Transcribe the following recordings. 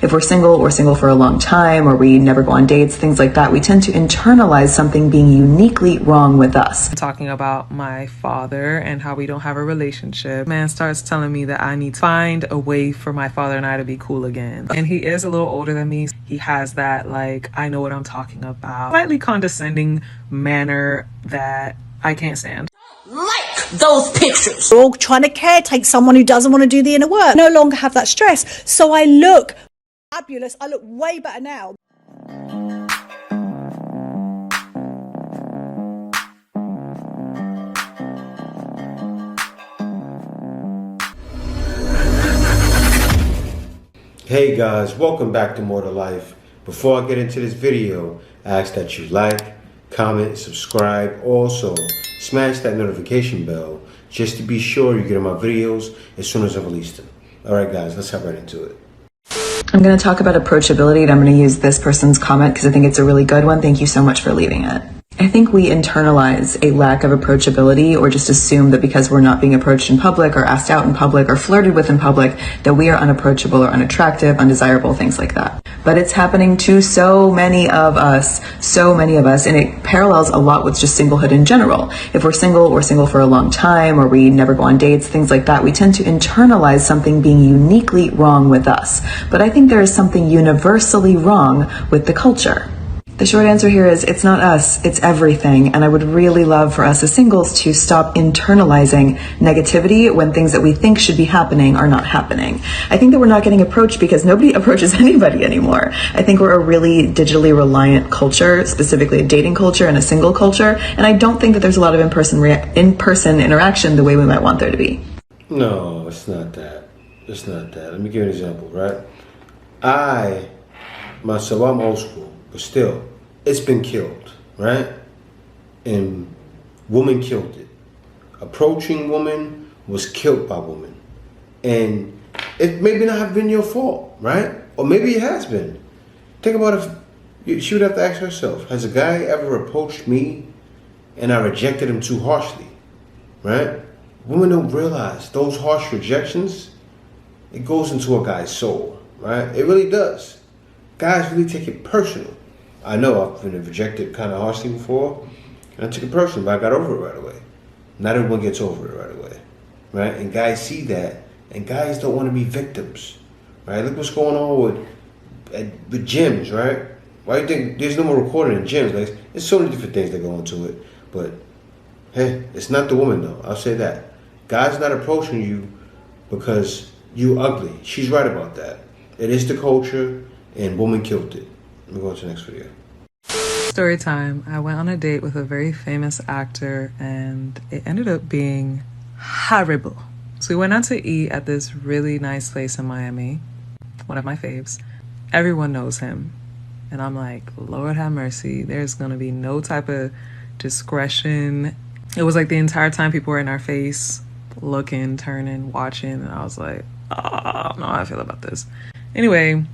If we're single for a long time, or we never go on dates, things like that, we tend to internalize something being uniquely wrong with us. Talking about my father and how we don't have a relationship. Man starts telling me that I need to find a way for my father and I to be cool again. And he is a little older than me. He has that, like, I know what I'm talking about, slightly condescending manner that I can't stand. Like those pictures. We're all trying to caretake someone who doesn't want to do the inner work. No longer have that stress. So I look fabulous. I look way better now. Hey guys, welcome back to More to Life. Before I get into this video, I ask that you like, comment, subscribe. Also, smash that notification bell just to be sure you get my videos as soon as I release them. Alright guys, let's hop right into it. I'm going to talk about approachability, and I'm going to use this person's comment because I think it's a really good one. Thank you so much for leaving it. I think we internalize a lack of approachability, or just assume that because we're not being approached in public or asked out in public or flirted with in public, that we are unapproachable or unattractive, undesirable, things like that. But it's happening to so many of us, and it parallels a lot with just singlehood in general. If we're single for a long time, or we never go on dates, things like that, we tend to internalize something being uniquely wrong with us. But I think there is something universally wrong with the culture. The short answer here is it's not us, it's everything. And I would really love for us as singles to stop internalizing negativity when things that we think should be happening are not happening. I think that we're not getting approached because nobody approaches anybody anymore. I think we're a really digitally reliant culture, specifically a dating culture and a single culture. And I don't think that there's a lot of in-person interaction the way we might want there to be. No, it's not that. It's not that. Let me give you an example, right? I'm old school, but still, it's been killed, right? And woman killed it. Approaching woman was killed by woman. And it maybe not have been your fault, right? Or maybe it has been. Think about if she would have to ask herself, has a guy ever approached me and I rejected him too harshly, right? Women don't realize those harsh rejections, it goes into a guy's soul, right? It really does. Guys really take it personal. I know I've been rejected kind of harshly before, and I took it personal, but I got over it right away. Not everyone gets over it right away, right? And guys see that, and guys don't want to be victims, right? Look what's going on with gyms, right? Why do you think there's no more recording in gyms? Like, there's so many different things that go into it, but hey, it's not the woman though. I'll say that. Guys not approaching you because you ugly. She's right about that. It is the culture, and woman killed it. Let me go on to the next video. Story time. I went on a date with a very famous actor and it ended up being horrible. So we went out to eat at this really nice place in Miami, one of my faves. Everyone knows him. And I'm like, Lord have mercy, there's gonna be no type of discretion. It was like the entire time people were in our face, looking, turning, watching, and I was like, oh, I don't know how I feel about this. Anyway,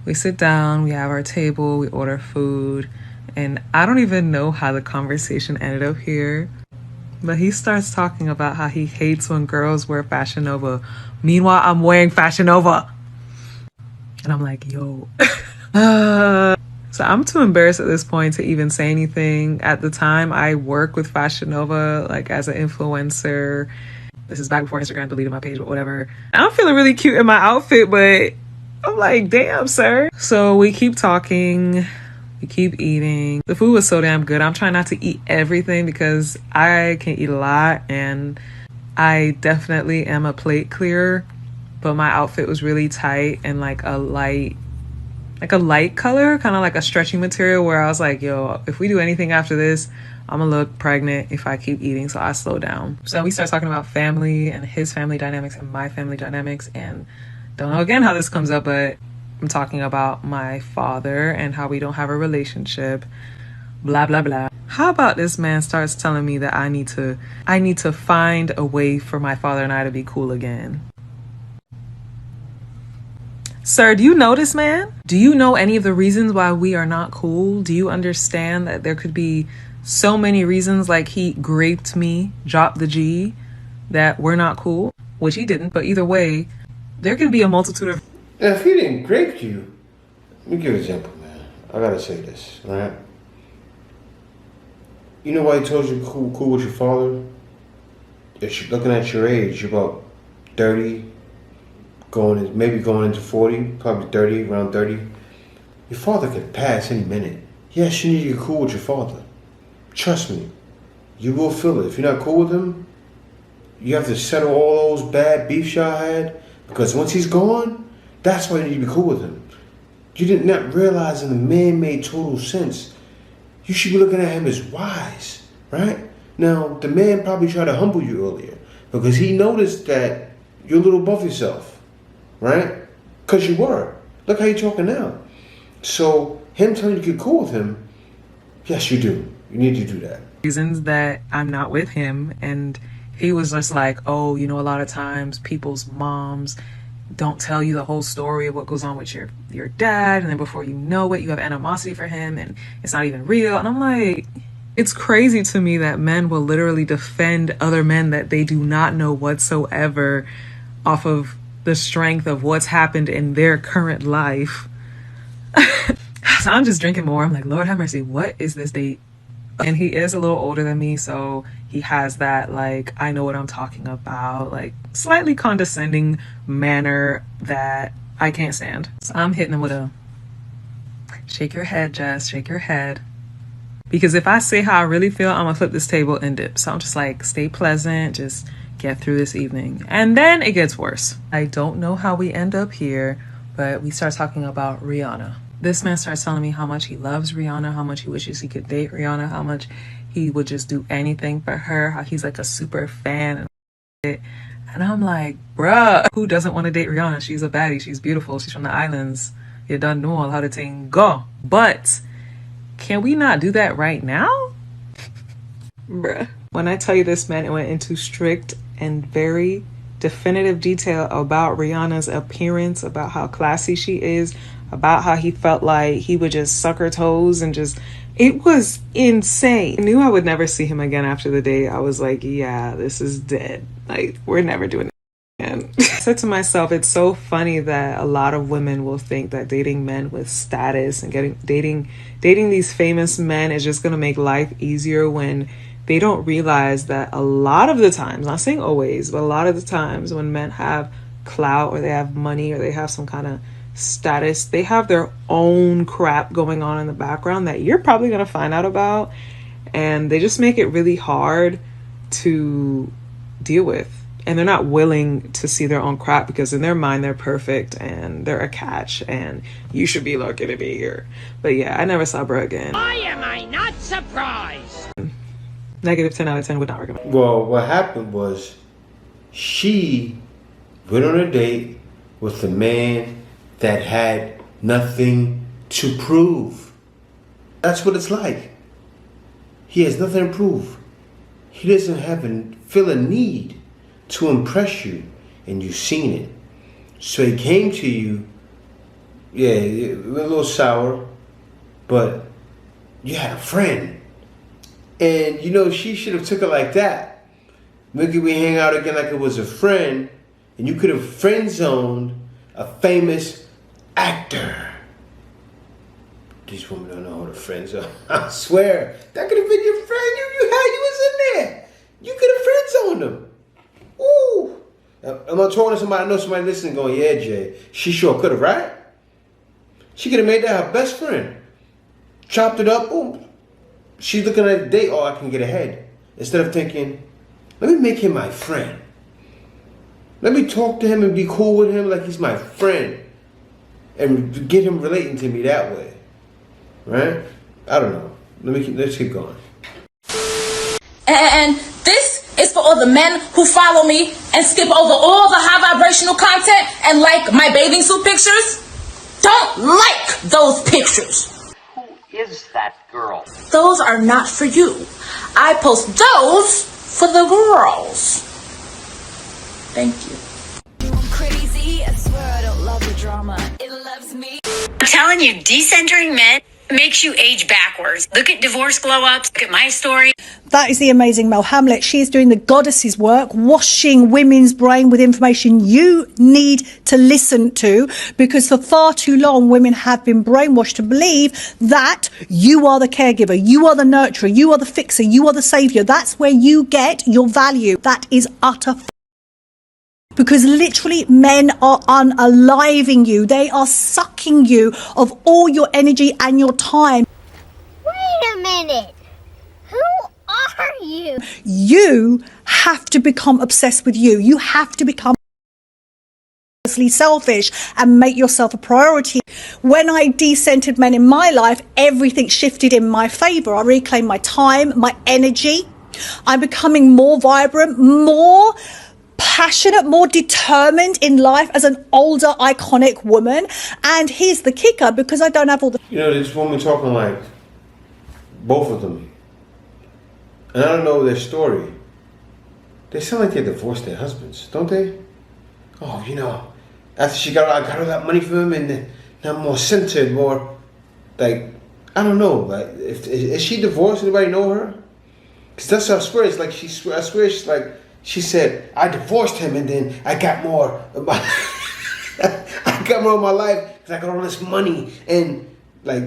we sit down, we have our table, we order food, and I don't even know how the conversation ended up here, but he starts talking about how he hates when girls wear Fashion Nova. Meanwhile, I'm wearing Fashion Nova. And I'm like, yo. So I'm too embarrassed at this point to even say anything. At the time, I work with Fashion Nova, like as an influencer. This is back before Instagram deleted my page, but whatever. I'm feeling really cute in my outfit, but I'm like, damn, sir. So we keep talking, we keep eating. The food was so damn good. I'm trying not to eat everything because I can eat a lot and I definitely am a plate clearer, but my outfit was really tight and like a light color, kind of like a stretchy material, where I was like, yo, if we do anything after this, I'm gonna look pregnant if I keep eating. So I slow down. So we start talking about family and his family dynamics and my family dynamics, and don't know again how this comes up, but I'm talking about my father and how we don't have a relationship, blah, blah, blah. How about this man starts telling me that I need to find a way for my father and I to be cool again. Sir, do you know this man? Do you know any of the reasons why we are not cool? Do you understand that there could be so many reasons, like he raped me, dropped the G, that we're not cool? Which he didn't, but either way, there can be a multitude of... And if he didn't grape you, let me give you an example, man. I gotta say this, right? You know why he told you cool with your father? If you're looking at your age, you're about 30, maybe going into 40, probably 30, around 30. Your father could pass any minute. Yes, you need to get cool with your father. Trust me, you will feel it. If you're not cool with him, you have to settle all those bad beefs y'all had, because once he's gone, that's why you need to be cool with him. You did not realize the man made total sense. You should be looking at him as wise, right? Now, the man probably tried to humble you earlier because he noticed that you're a little above yourself, right? Because you were. Look how you're talking now. So, him telling you to get cool with him, yes, you do. You need to do that. Reasons that I'm not with him, and he was just like, oh, you know, a lot of times people's moms don't tell you the whole story of what goes on with your dad, and then before you know it, you have animosity for him and it's not even real. And I'm like, it's crazy to me that men will literally defend other men that they do not know whatsoever off of the strength of what's happened in their current life. So I'm just drinking more. I'm like, Lord have mercy, what is this date? And he is a little older than me, so he has that, like, I know what I'm talking about, like, slightly condescending manner that I can't stand. So I'm hitting him with a shake your head, Jess, shake your head. Because if I say how I really feel, I'm gonna flip this table and dip. So I'm just like, stay pleasant, just get through this evening. And then it gets worse. I don't know how we end up here, but we start talking about Rihanna. This man starts telling me how much he loves Rihanna, how much he wishes he could date Rihanna, how much he would just do anything for her, how he's like a super fan and I'm like, bruh, who doesn't want to date Rihanna? She's a baddie, she's beautiful, she's from the islands. You done know all how to ting go. But can we not do that right now? Bruh. When I tell you this man, it went into strict and very definitive detail about Rihanna's appearance, about how classy she is, about how he felt like he would just suck her toes and just, it was insane. I knew I would never see him again after the date. I was like, yeah, this is dead. Like, we're never doing it again. I said to myself, it's so funny that a lot of women will think that dating men with status and dating these famous men is just gonna make life easier, when they don't realize that a lot of the times, not saying always, but a lot of the times when men have clout or they have money or they have some kind of status, they have their own crap going on in the background that you're probably going to find out about, and they just make it really hard to deal with, and they're not willing to see their own crap because in their mind they're perfect and they're a catch and you should be lucky to be here. But yeah, I never saw Bro again. Why am I not surprised? Negative 10 out of 10 would not recommend. Well, what happened was she went on a date with a man that had nothing to prove. That's what it's like. He has nothing to prove. He doesn't feel a need to impress you, and you've seen it. So he came to you, yeah, a little sour, but you had a friend. And you know, she should have took it like that. Maybe we hang out again like it was a friend, and you could have friend zoned a famous actor. These women don't know who the friends are. I swear, that could have been your friend. You was in there. You could have friend zoned them. Ooh. I'm not talking to somebody. I know somebody listening going, yeah, Jay, she sure could have, right? She could have made that her best friend. Chopped it up. Boom. She's looking at a date. Oh, I can get ahead. Instead of thinking, let me make him my friend. Let me talk to him and be cool with him like he's my friend. And get him relating to me that way. Right? I don't know. Let's keep going. And this is for all the men who follow me and skip over all the high vibrational content and like my bathing suit pictures. Don't like those pictures. Who is that girl? Those are not for you. I post those for the girls. Thank you. I'm crazy, I swear I don't love the drama. It loves me. I'm telling you, decentering men makes you age backwards. Look at divorce glow ups. Look at my story. That is the amazing Mel Hamlet. She is doing the goddess's work, washing women's brain with information you need to listen to, because for far too long, women have been brainwashed to believe that you are the caregiver, you are the nurturer, you are the fixer, you are the savior. That's where you get your value. That is utter because literally men are unaliving you. They are sucking you of all your energy and your time. Wait a minute. Who are you? You have to become obsessed with you. You have to become selfish and make yourself a priority. When I decentered men in my life, everything shifted in my favor. I reclaimed my time, my energy. I'm becoming more vibrant, more passionate, more determined in life as an older, iconic woman. And here's the kicker, because I don't have all the... You know, this woman talking like both of them. And I don't know their story. They sound like they divorced their husbands, don't they? Oh, you know, after I got all that money from him, and then now I'm more centered, more like, I don't know. Like, is she divorced? Anybody know her? Because that's how I swear. It's like I swear she's like, she said, I divorced him and then I got more of my, I got more of my life because I got all this money. And like,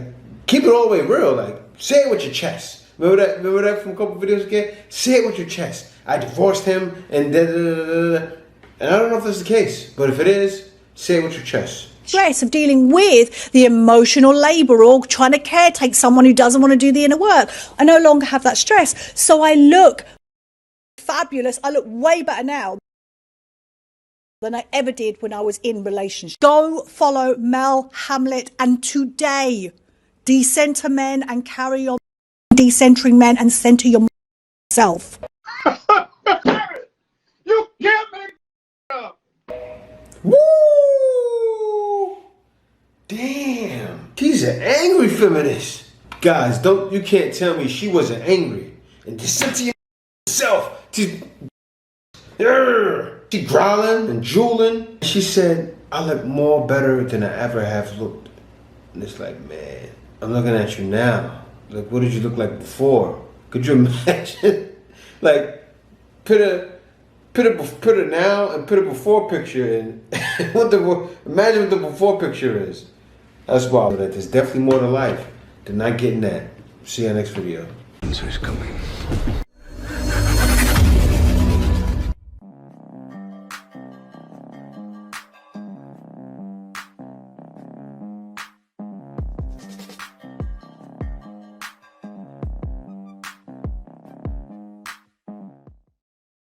keep it all the way real. Like, say it with your chest. Remember that from a couple videos ago? Say it with your chest. I divorced him and da da da da da. And I don't know if that's the case, but if it is, say it with your chest. Stress of dealing with the emotional labor or trying to caretake someone who doesn't want to do the inner work. I no longer have that stress. So I look fabulous. I look way better now than I ever did when I was in relationship. Go follow Mel Hamlet, and today decenter men and carry on decentering men and center yourself. You can't make up. Woo! Damn. She's an angry feminist. Guys, you can't tell me she wasn't angry. And dissenting herself. She growling and drooling. She said, I look more better than I ever have looked. And it's like, man, I'm looking at you now. Like, what did you look like before? Could you imagine? Like, put a now and put a before picture in. Imagine what the before picture is. That's wild. There's definitely more to life than not getting that. See you next video. Answer's coming.